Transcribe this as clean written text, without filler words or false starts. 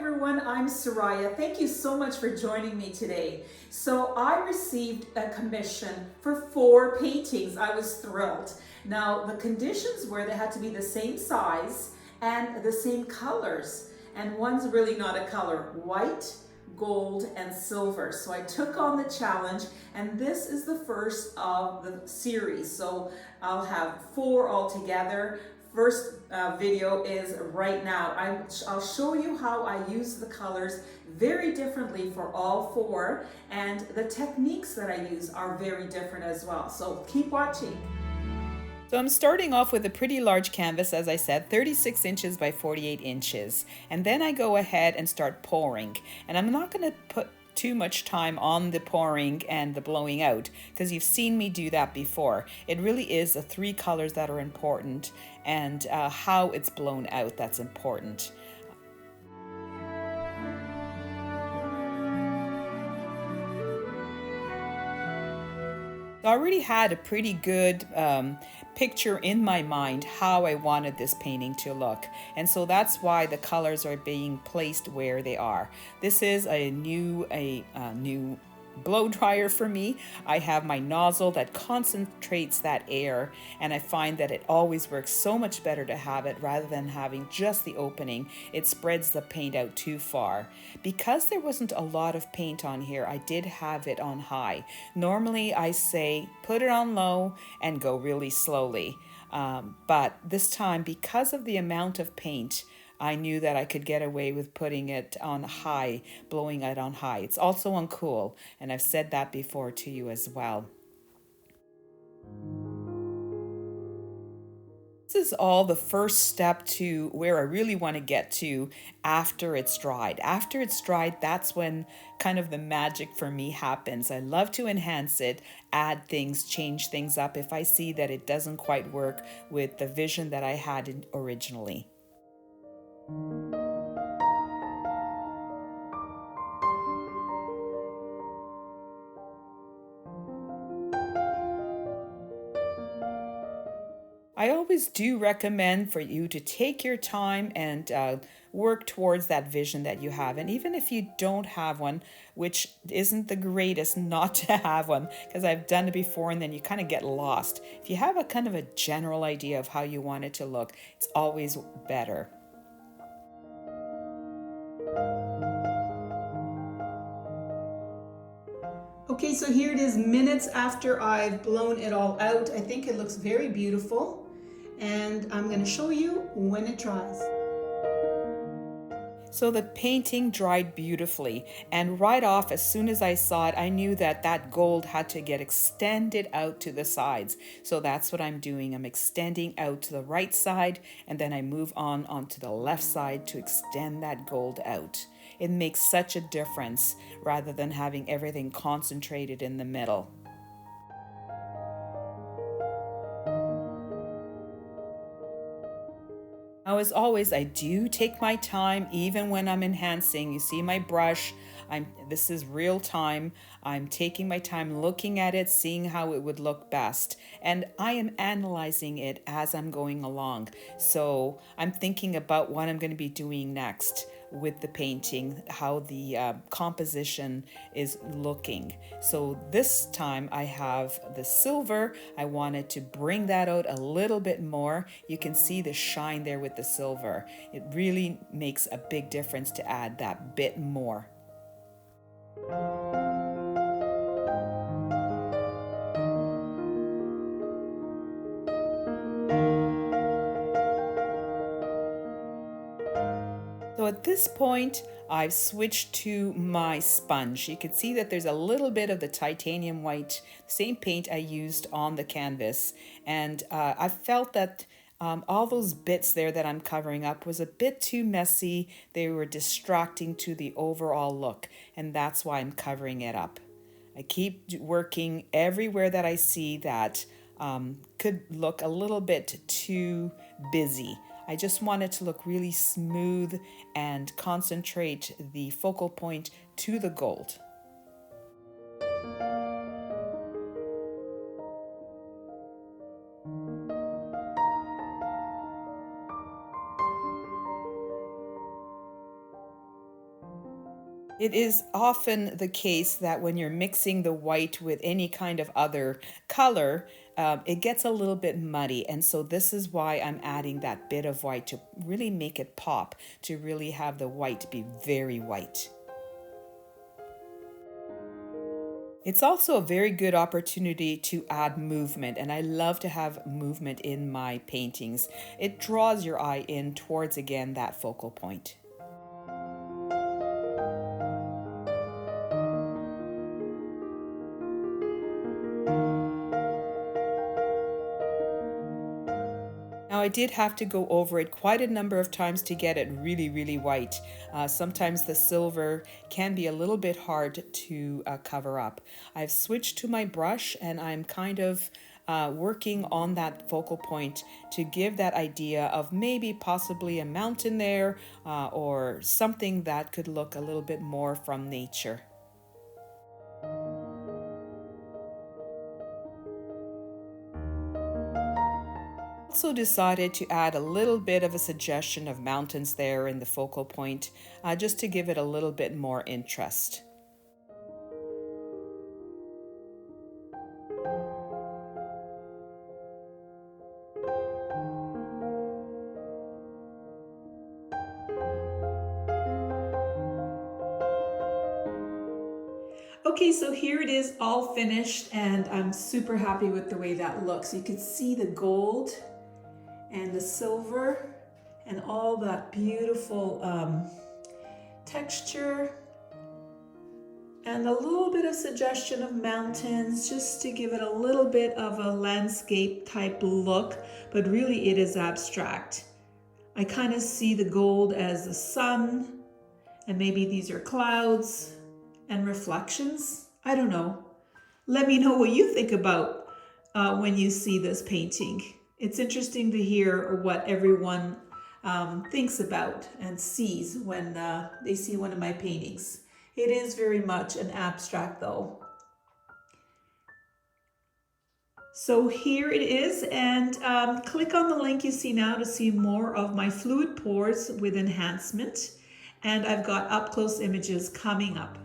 everyone, I'm Soraya. Thank you so much for joining me today. So I received a commission for 4 paintings. I was thrilled. Now the conditions were they had to be the same size and the same colors. And one's really not a color, white, gold, and silver. So I took on the challenge, and this is the first of the series. So I'll have 4 altogether. First video is right now. I'll show you how I use the colors very differently for all 4, and the techniques that I use are very different as well. So keep watching. So I'm starting off with a pretty large canvas, as I said, 36 inches by 48 inches. And then I go ahead and start pouring. And I'm not going to put too much time on the pouring and the blowing out because you've seen me do that before. It really is the 3 colors that are important and how it's blown out that's important. I already had a pretty good picture in my mind how I wanted this painting to look, and so that's why the colors are being placed where they are. This is a new blow dryer for me. I have my nozzle that concentrates that air, and I find that it always works so much better to have it rather than having just the opening. It spreads the paint out too far. Because there wasn't a lot of paint on here, I did have it on high. Normally I say put it on low and go really slowly, but this time, because of the amount of paint, I knew that I could get away with putting it on high, blowing it on high. It's also on cool, and I've said that before to you as well. This is all the first step to where I really want to get to after it's dried. After it's dried, that's when kind of the magic for me happens. I love to enhance it, add things, change things up if I see that it doesn't quite work with the vision that I had originally. I always do recommend for you to take your time and work towards that vision that you have. And even if you don't have one, which isn't the greatest not to have one, because I've done it before and then you kind of get lost. If you have a kind of a general idea of how you want it to look, it's always better. Okay, so here it is minutes after I've blown it all out. I think it looks very beautiful, and I'm going to show you when it dries. So the painting dried beautifully, and right off, as soon as I saw it, I knew that that gold had to get extended out to the sides. So that's what I'm doing. I'm extending out to the right side, and then I move on onto the left side to extend that gold out. It makes such a difference rather than having everything concentrated in the middle. Now, as always, I do take my time even when I'm enhancing. You see my brush. This is real time. I'm taking my time looking at it, seeing how it would look best. And I am analyzing it as I'm going along. So I'm thinking about what I'm going to be doing next with the painting, how the composition is looking. So this time I have the silver. I wanted to bring that out a little bit more. You can see the shine there with the silver. It really makes a big difference to add that bit more. So at this point, I've switched to my sponge. You can see that there's a little bit of the titanium white, same paint I used on the canvas. And I felt that all those bits there that I'm covering up was a bit too messy. They were distracting to the overall look, and that's why I'm covering it up. I keep working everywhere that I see that could look a little bit too busy. I just want it to look really smooth and concentrate the focal point to the gold. It is often the case that when you're mixing the white with any kind of other color, it gets a little bit muddy. And so this is why I'm adding that bit of white to really make it pop, to really have the white be very white. It's also a very good opportunity to add movement, and I love to have movement in my paintings. It draws your eye in towards, again, that focal point. Now, I did have to go over it quite a number of times to get it really, really white. Sometimes the silver can be a little bit hard to cover up. I've switched to my brush and I'm kind of working on that focal point to give that idea of maybe possibly a mountain there or something that could look a little bit more from nature. Also decided to add a little bit of a suggestion of mountains there in the focal point, just to give it a little bit more interest. Okay, so here it is all finished and I'm super happy with the way that looks. You can see the gold and the silver and all that beautiful texture and a little bit of suggestion of mountains just to give it a little bit of a landscape type look, but really it is abstract. I kind of see the gold as the sun, and maybe these are clouds and reflections. I don't know. Let me know what you think about when you see this painting. It's interesting to hear what everyone thinks about and sees when they see one of my paintings. It is very much an abstract though. So here it is, and click on the link you see now to see more of my fluid pours with enhancement. And I've got up close images coming up.